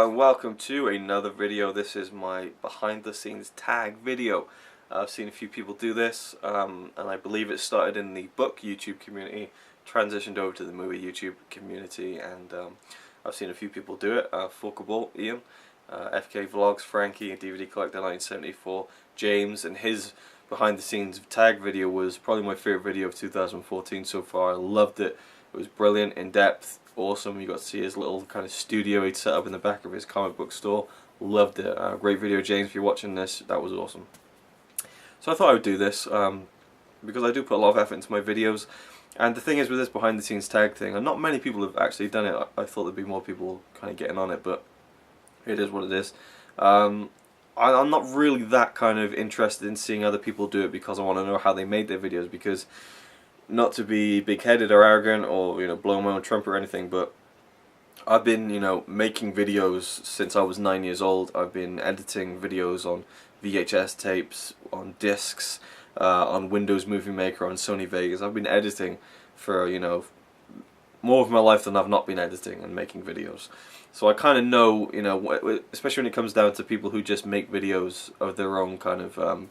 Hello and welcome to another video. This is my behind the scenes tag video. I've seen a few people do this and I believe it started in the book YouTube community, transitioned over to the movie YouTube community, and I've seen a few people do it. Forkable, Ian, FK Vlogs, Frankie, DVD Collector 1974, James, and his behind the scenes tag video was probably my favourite video of 2014 so far. I loved it. It was brilliant, in depth, awesome. You got to see his little kind of studio he'd set up in the back of his comic book store. Loved it. Great video, James. If you're watching this, that was awesome. So I thought I would do this because I do put a lot of effort into my videos. And the thing is with this behind the scenes tag thing, and not many people have actually done it. I thought there'd be more people kind of getting on it, but it is what it is. I'm not really that kind of interested in seeing other people do it because I want to know how they made their videos, because not to be big-headed or arrogant or blow my own trumpet or anything, but I've been making videos since I was 9 years old. I've been editing videos on VHS tapes, on discs, on Windows Movie Maker, on Sony Vegas. I've been editing for more of my life than I've not been editing and making videos. So I kind of know, especially when it comes down to people who just make videos of their own kind of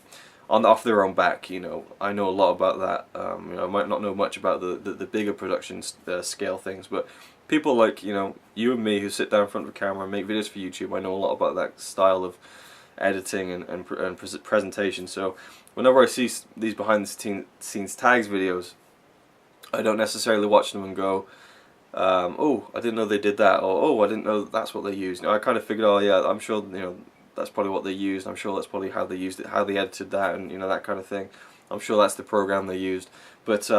off their own back, I know a lot about that. I might not know much about the bigger production scale things, but people like you and me who sit down in front of a camera and make videos for YouTube, I know a lot about that style of editing and presentation. So whenever I see these behind the scenes tags videos, I don't necessarily watch them and go, oh, I didn't know they did that, or oh, I didn't know that's what they used. I kind of figured, oh yeah, I'm sure that's probably what they used. I'm sure that's probably how they used it, how they edited that, and that kind of thing. I'm sure that's the program they used. But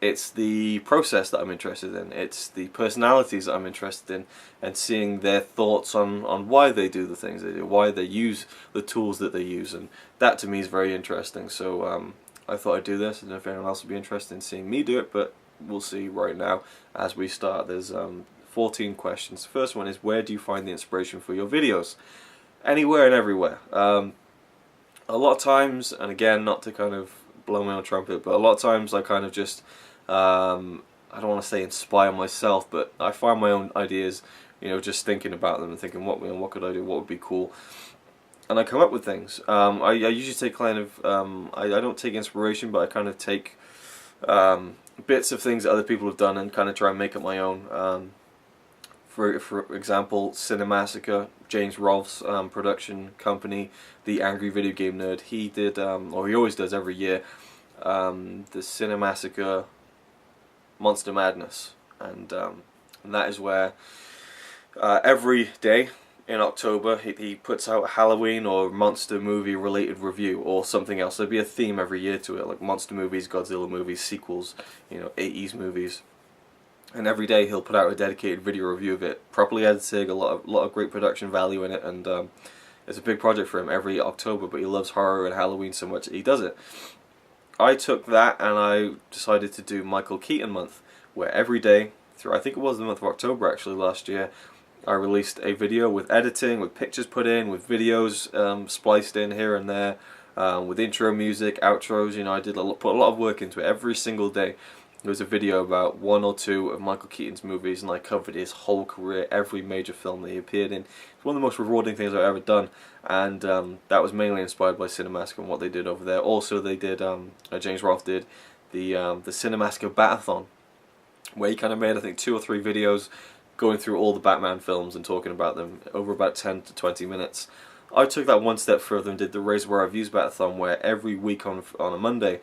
it's the process that I'm interested in. It's the personalities that I'm interested in, and seeing their thoughts on why they do the things they do, why they use the tools that they use, and that to me is very interesting. So I thought I'd do this. I don't know if anyone else would be interested in seeing me do it, but we'll see right now as we start. There's 14 questions. The first one is, where do you find the inspiration for your videos? Anywhere and everywhere. A lot of times, and again, not to kind of blow my own trumpet, but a lot of times I kind of just, I don't want to say inspire myself, but I find my own ideas, just thinking about them and thinking, what could I do, what would be cool, and I come up with things. I usually take kind of, I don't take inspiration, but I kind of take bits of things that other people have done and kind of try and make it my own. For example, Cinemassacre, James Rolfe's production company, the Angry Video Game Nerd, he did, or he always does every year, the Cinemassacre Monster Madness, and that is where every day in October he puts out a Halloween or monster movie related review or something else. There'll be a theme every year to it, like monster movies, Godzilla movies, sequels, 80s movies. And every day he'll put out a dedicated video review of it, properly edited, a lot of great production value in it, and it's a big project for him every October. But he loves horror and Halloween so much that he does it. I took that and I decided to do Michael Keaton month, where every day through, I think it was the month of October actually last year, I released a video with editing, with pictures put in, with videos spliced in here and there, with intro music, outros. I did put a lot of work into it. Every single day there was a video about one or two of Michael Keaton's movies, and I covered his whole career, every major film that he appeared in. It's one of the most rewarding things I've ever done, and that was mainly inspired by Cinemassacre and what they did over there. Also, they did, James Rolfe did the Cinemassacre Batathon, where he kind of made, I think, 2 or 3 videos going through all the Batman films and talking about them over about 10 to 20 minutes. I took that one step further and did the RazorwireReviews Batathon, where every week on a Monday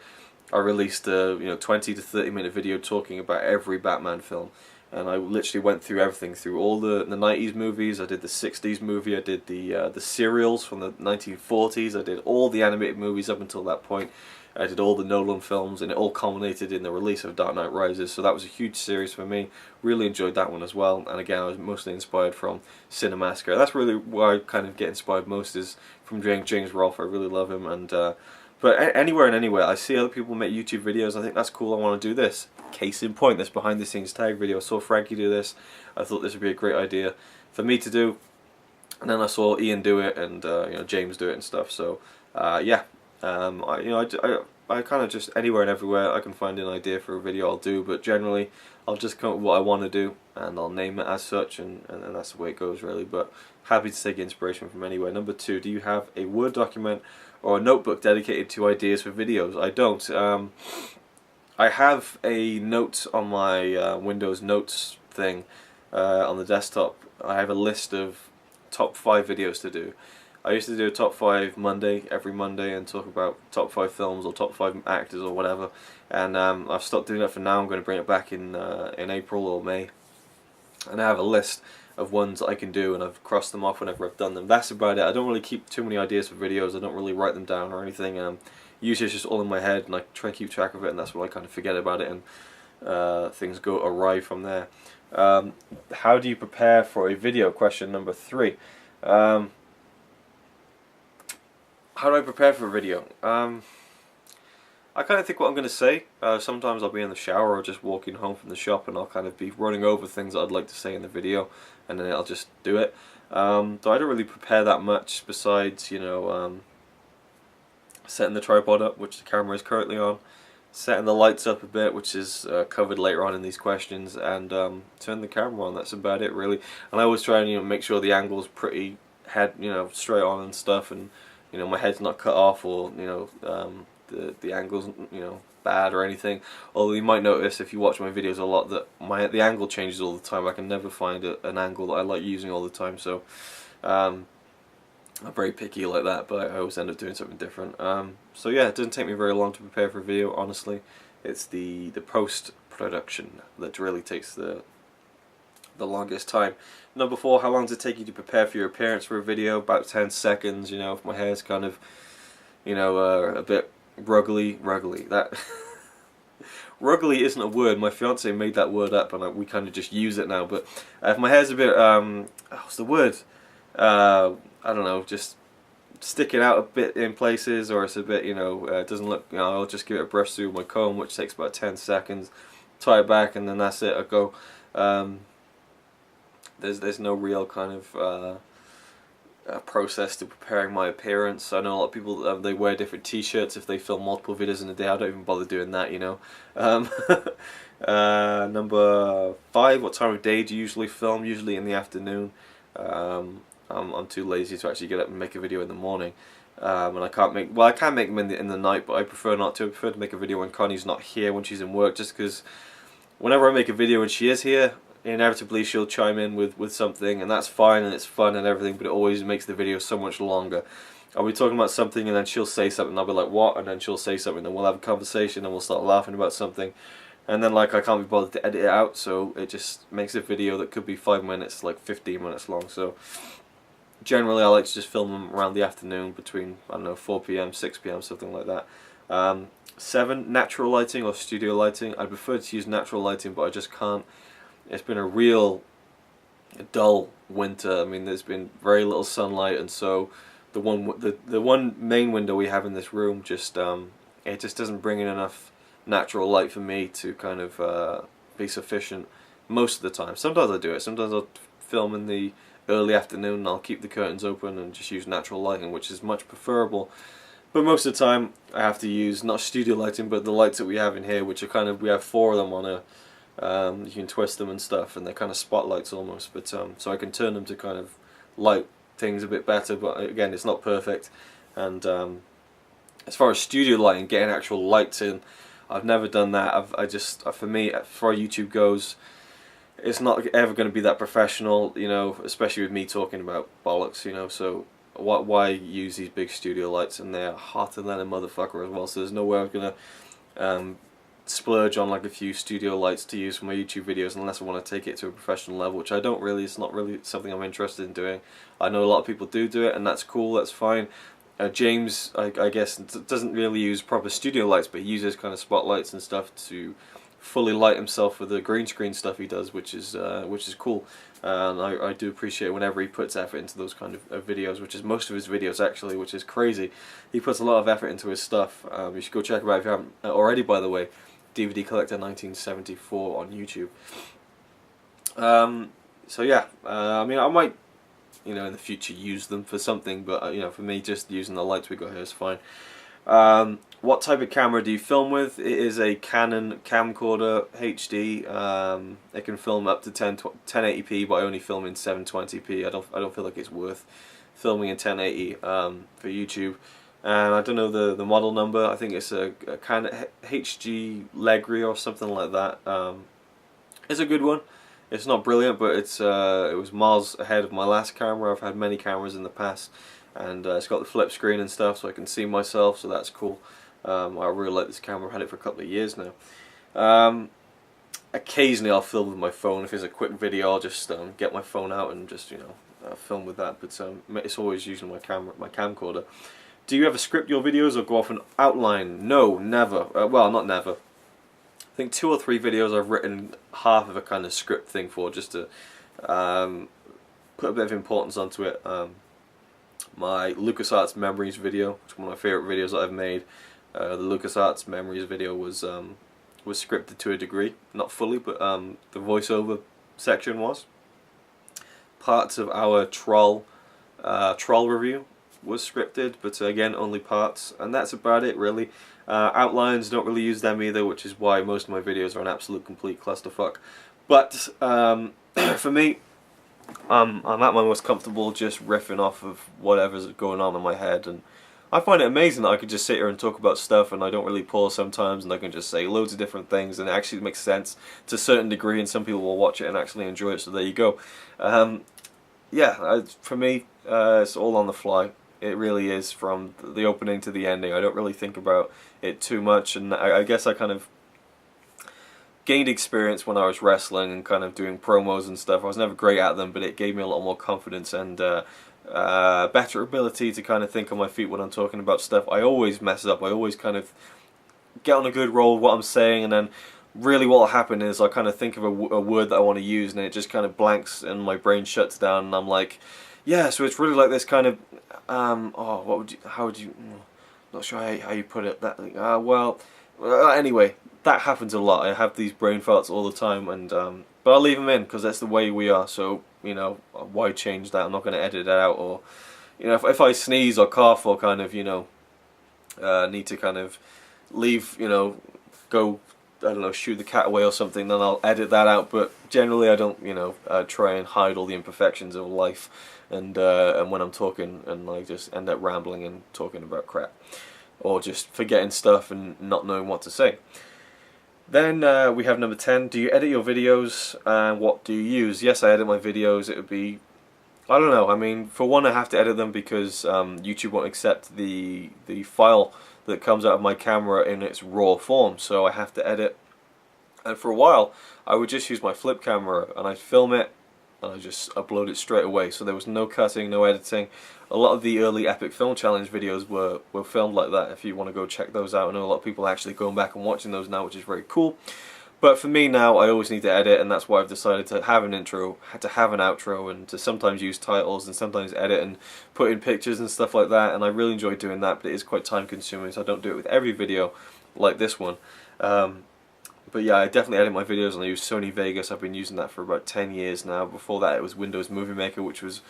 I released a 20 to 30 minute video talking about every Batman film, and I literally went through everything, through all the 90s movies. I did the 60s movie, I did the serials from the 1940s, I did all the animated movies up until that point, I did all the Nolan films, and it all culminated in the release of Dark Knight Rises. So that was a huge series for me. Really enjoyed that one as well, and again I was mostly inspired from Cinemassacre. That's really where I kind of get inspired most, is from James Rolfe. I really love him, and but anywhere and anywhere, I see other people make YouTube videos, I think that's cool, I want to do this. Case in point, this behind the scenes tag video. I saw Frankie do this, I thought this would be a great idea for me to do, and then I saw Ian do it, and James do it and stuff. So yeah, I kind of just, anywhere and everywhere I can find an idea for a video I'll do, but generally I'll just come up with what I want to do, and I'll name it as such, and that's the way it goes really. But happy to take inspiration from anywhere. Number 2, do you have a Word document or a notebook dedicated to ideas for videos? I don't. I have a note on my Windows Notes thing on the desktop. I have a list of top 5 videos to do. I used to do a top 5 Monday, every Monday, and talk about top 5 films or top 5 actors or whatever. And I've stopped doing that for now. I'm going to bring it back in April or May. And I have a list of ones that I can do, and I've crossed them off whenever I've done them. That's about it. I don't really keep too many ideas for videos. I don't really write them down or anything. Usually it's just all in my head, and I try and keep track of it, and that's when I kind of forget about it, and things go awry from there. How do you prepare for a video? Question number 3. How do I prepare for a video? I kind of think what I'm going to say. Sometimes I'll be in the shower or just walking home from the shop, and I'll kind of be running over things that I'd like to say in the video, and then I'll just do it. So I don't really prepare that much besides, you know, setting the tripod up, which the camera is currently on, setting the lights up a bit, which is covered later on in these questions, and turn the camera on. That's about it really. And I always try and, you know, make sure the angle's pretty straight on and stuff, and you know, my head's not cut off, or you know, the angle's, you know, bad or anything. Although you might notice if you watch my videos a lot that the angle changes all the time. I can never find an angle that I like using all the time, so I'm very picky like that, but I always end up doing something different. So yeah, it doesn't take me very long to prepare for a video, honestly. It's the post-production that really takes the longest time. Number 4, how long does it take you to prepare for your appearance for a video? About 10 seconds, you know, if my hair's kind of, you know, a bit ruggly, that ruggly isn't a word, my fiance made that word up, and we kind of just use it now, but if my hair's a bit, what's the word, I don't know, just sticking out a bit in places, or it's a bit, you know, it doesn't look, you know, I'll just give it a brush through my comb, which takes about 10 seconds, tie it back, and then that's it, I go. There's no real kind of process to preparing my appearance. I know a lot of people, they wear different t-shirts if they film multiple videos in a day. I don't even bother doing that, you know. Number 5, what time of day do you usually film? Usually in the afternoon. I'm too lazy to actually get up and make a video in the morning. And I can't make, well, I can make them in the night, but I prefer not to. I prefer to make a video when Connie's not here, when she's in work, just because whenever I make a video and she is here, inevitably she'll chime in with something, and that's fine and it's fun and everything, but it always makes the video so much longer. I'll be talking about something and then she'll say something and I'll be like, what? And then she'll say something and we'll have a conversation and we'll start laughing about something, and then like I can't be bothered to edit it out, so it just makes a video that could be 5 minutes like 15 minutes long. So generally I like to just film them around the afternoon between, I don't know, 4 PM, 6 PM, something like that. 7, natural lighting or studio lighting. I prefer to use natural lighting, but I just can't. It's been a real dull winter. I mean, there's been very little sunlight, and so the one main window we have in this room just it just doesn't bring in enough natural light for me to kind of be sufficient most of the time. Sometimes I do it. Sometimes I'll film in the early afternoon and I'll keep the curtains open and just use natural lighting, which is much preferable. But most of the time I have to use not studio lighting, but the lights that we have in here, which are kind of, we have 4 of them on a, you can twist them and stuff, and they're kind of spotlights almost, but so I can turn them to kind of light things a bit better, but again, it's not perfect. And as far as studio lighting, getting actual lights in, I've never done that. I just, for me, as far as YouTube goes, it's not ever going to be that professional, you know, especially with me talking about bollocks, you know, so why use these big studio lights, and they're hotter than a motherfucker as well, so there's no way I'm going to splurge on like a few studio lights to use for my YouTube videos unless I want to take it to a professional level, which I don't really. It's not really something I'm interested in doing. I know a lot of people do it, and that's cool, that's fine. James, I guess, doesn't really use proper studio lights, but he uses kind of spotlights and stuff to fully light himself with the green screen stuff he does, which is cool. And I do appreciate whenever he puts effort into those kind of videos, which is most of his videos actually, which is crazy. He puts a lot of effort into his stuff. You should go check him out if you haven't already, by the way. DVD Collector 1974 on YouTube. So yeah, I mean, I might, you know, in the future use them for something, but you know, for me, just using the lights we got here is fine. What type of camera do you film with? It is a Canon camcorder HD. It can film up to 1080p, but I only film in 720p. I don't feel like it's worth filming in 1080 for YouTube. And I don't know the model number. I think it's a kind of HG Legri or something like that. It's a good one. It's not brilliant, but it was miles ahead of my last camera. I've had many cameras in the past, and it's got the flip screen and stuff, so I can see myself. So that's cool. I really like this camera. I've had it for a couple of years now. Occasionally I'll film with my phone. If it's a quick video, I'll just get my phone out and just film with that. But it's always using my camcorder. Do you ever script your videos or go off an outline? No, never. Well, not never. I think 2 or 3 videos I've written half of a kind of script thing for, just to put a bit of importance onto it. My LucasArts Memories video, which is one of my favourite videos that I've made. The LucasArts Memories video was scripted to a degree, not fully, but the voiceover section was. Parts of our troll review was scripted, but again, only parts, and that's about it really. Outlines, don't really use them either, which is why most of my videos are an absolute complete clusterfuck. But for me, I'm at my most comfortable just riffing off of whatever's going on in my head, and I find it amazing that I could just sit here and talk about stuff and I don't really pause sometimes, and I can just say loads of different things and it actually makes sense to a certain degree, and some people will watch it and actually enjoy it, so there you go. Yeah, for me, it's all on the fly. It really is, from the opening to the ending. I don't really think about it too much, and I guess I kind of gained experience when I was wrestling and kind of doing promos and stuff. I was never great at them, but it gave me a lot more confidence and better ability to kind of think on my feet when I'm talking about stuff. I always mess up. I always kind of get on a good roll with what I'm saying, and then really what will happen is I kind of think of a word that I want to use, and it just kind of blanks and my brain shuts down, and I'm like, yeah, so it's really like this kind of how would you, not sure how you put it, that, well, anyway, that happens a lot. I have these brain farts all the time, and but I'll leave them in because that's the way we are, so, why change that? I'm not going to edit it out, or, if I sneeze or cough or kind of, need to kind of leave, go, I don't know, shoot the cat away or something, then I'll edit that out. But generally I don't, try and hide all the imperfections of life, and when I'm talking, and I just end up rambling and talking about crap, or just forgetting stuff and not knowing what to say. Then we have number 10. Do you edit your videos, and what do you use? Yes, I edit my videos. It would be, I don't know, I mean, for one, I have to edit them because YouTube won't accept the file that comes out of my camera in its raw form, so I have to edit. And for a while I would just use my flip camera and I'd film it and I just upload it straight away, so there was no cutting, no editing. A lot of the early Epic Film Challenge videos were filmed like that. If you want to go check those out, I know a lot of people are actually going back and watching those now, which is very cool. But for me now, I always need to edit, and that's why I've decided to have an intro, to have an outro, and to sometimes use titles and sometimes edit and put in pictures and stuff like that. And I really enjoy doing that, but it is quite time consuming, so I don't do it with every video like this one. But yeah, I definitely edit my videos, and I use Sony Vegas. I've been using that for about 10 years now. Before that it was Windows Movie Maker, which was,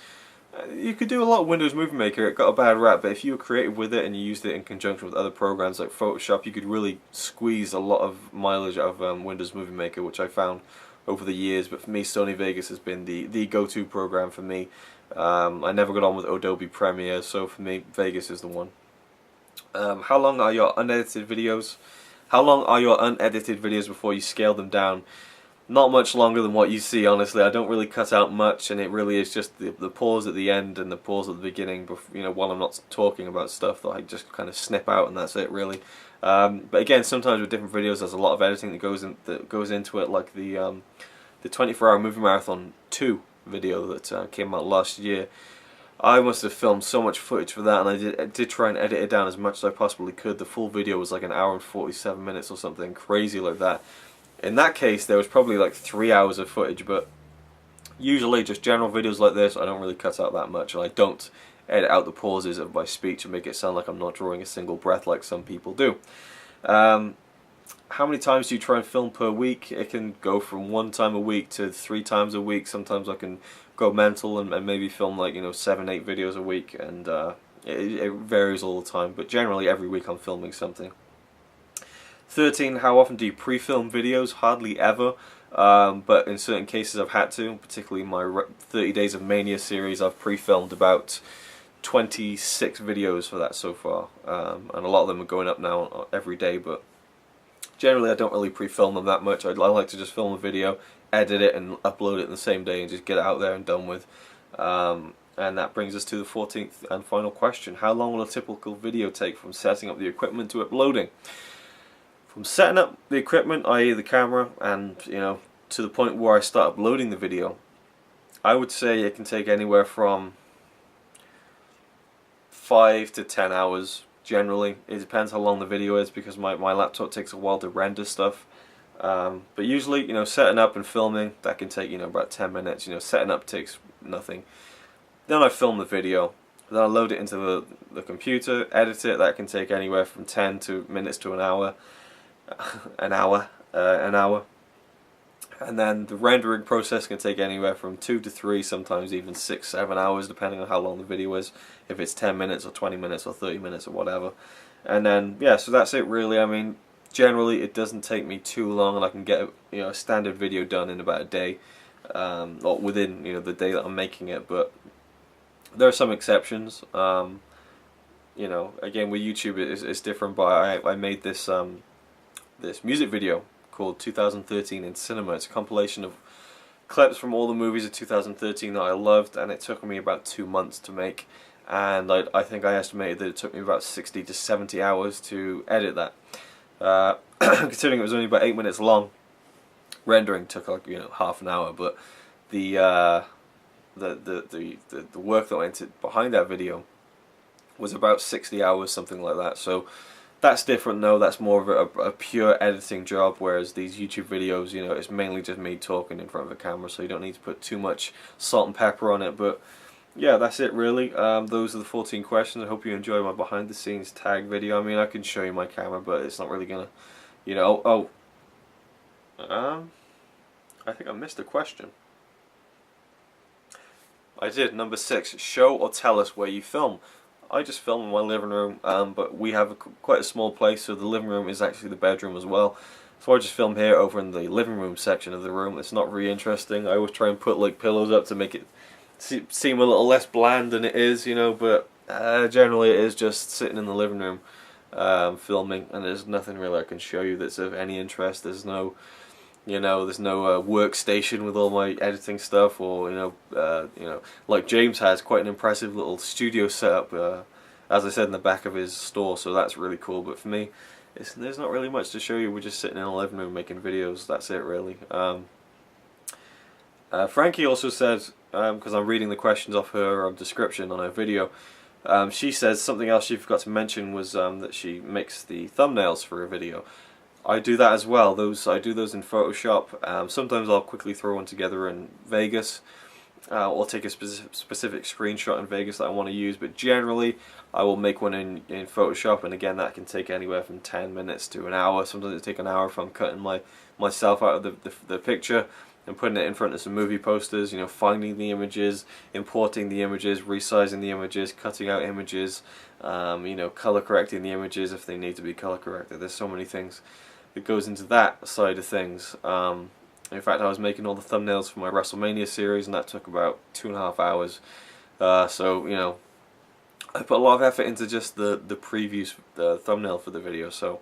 you could do a lot of Windows Movie Maker. It got a bad rap, but if you were creative with it and you used it in conjunction with other programs like Photoshop, you could really squeeze a lot of mileage out of Windows Movie Maker, which I found over the years. But for me, Sony Vegas has been the go-to program for me. I never got on with Adobe Premiere, so for me, Vegas is the one. How long are your unedited videos? How long are your unedited videos before you scale them down? Not much longer than what you see, honestly. I don't really cut out much, and it really is just the pause at the end and the pause at the beginning, while I'm not talking about stuff, that I just kind of snip out, and that's it really. But again, sometimes with different videos, there's a lot of editing that goes into it, like the 24-hour movie marathon 2 video that came out last year. I must have filmed so much footage for that, and I did try and edit it down as much as I possibly could. The full video was like 1 hour and 47 minutes or something crazy like that. In that case, there was probably like 3 hours of footage, but usually just general videos like this, I don't really cut out that much, and I don't edit out the pauses of my speech and make it sound like I'm not drawing a single breath like some people do. How many times do you try and film per week? It can go from 1 time a week to 3 times a week. Sometimes I can go mental and maybe film like 7-8 videos a week, and It varies all the time, but generally every week I'm filming something. 13, how often do you pre-film videos? Hardly ever, but in certain cases I've had to, particularly my 30 Days of Mania series. I've pre-filmed about 26 videos for that so far, and a lot of them are going up now every day, but generally I don't really pre-film them that much. I like to just film a video, edit it and upload it in the same day and just get it out there and done with. And that brings us to the 14th and final question. How long will a typical video take from setting up the equipment to uploading? From setting up the equipment, i.e. the camera, and to the point where I start uploading the video, I would say it can take anywhere from 5 to 10 hours generally. It depends how long the video is, because my laptop takes a while to render stuff. But usually, setting up and filming, that can take about 10 minutes. Setting up takes nothing. Then I film the video. Then I load it into the computer, edit it. That can take anywhere from 10 minutes to an hour. An hour. And then the rendering process can take anywhere from 2 to 3, sometimes even 6-7 hours, depending on how long the video is, if it's 10 minutes or 20 minutes or 30 minutes or whatever. And then, yeah, so that's it really. I mean, generally it doesn't take me too long, and I can get a standard video done in about a day, or within the day that I'm making it. But there are some exceptions. Again, with YouTube it's different, but I made this this music video called 2013 in Cinema. It's a compilation of clips from all the movies of 2013 that I loved, and it took me about 2 months to make, and I think I estimated that it took me about 60 to 70 hours to edit that. Considering it was only about 8 minutes long, rendering took like half an hour, but the work that went behind that video was about 60 hours, something like that. So that's different though. That's more of a pure editing job, whereas these YouTube videos, it's mainly just me talking in front of a camera, so you don't need to put too much salt and pepper on it. But yeah, that's it really. Those are the 14 questions. I hope you enjoy my behind the scenes tag video. I mean, I can show you my camera, but it's not really gonna, I think I missed a question. I did. Number 6, show or tell us where you film. I just film in my living room, but we have quite a small place, so the living room is actually the bedroom as well. So I just film here over in the living room section of the room. It's not really interesting. I always try and put like pillows up to make it seem a little less bland than it is, but generally it is just sitting in the living room filming, and there's nothing really I can show you that's of any interest. There's no there's no workstation with all my editing stuff, or like James has quite an impressive little studio setup, as I said, in the back of his store. So that's really cool. But for me, there's not really much to show you. We're just sitting in a living room making videos. That's it really. Frankie also said, because I'm reading the questions off her description on her video, she says something else she forgot to mention was that she makes the thumbnails for her video. I do that as well. I do those in Photoshop. Sometimes I'll quickly throw one together in Vegas, or take a specific screenshot in Vegas that I want to use, but generally I will make one in Photoshop, and again that can take anywhere from 10 minutes to an hour. Sometimes it take an hour if I'm cutting myself out of the picture and putting it in front of some movie posters, finding the images, importing the images, resizing the images, cutting out images, color correcting the images if they need to be color corrected. There's so many things that goes into that side of things. In fact, I was making all the thumbnails for my WrestleMania series, and that took about 2.5 hours. So I put a lot of effort into just the previews, the thumbnail for the video. So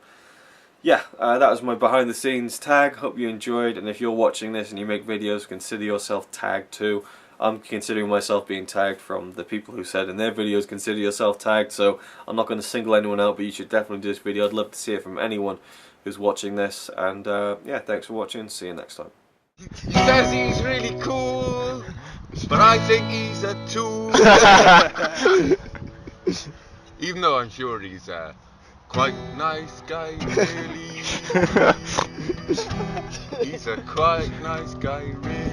yeah, that was my behind the scenes tag. Hope you enjoyed, and if you're watching this and you make videos, consider yourself tagged too. I'm considering myself being tagged from the people who said in their videos consider yourself tagged, so I'm not going to single anyone out, but you should definitely do this video. I'd love to see it from anyone who's watching this, and yeah, thanks for watching. See you next time. He says he's really cool, but I think he's a tool. Even though I'm sure he's a quite nice guy, really. He's a quite nice guy, really.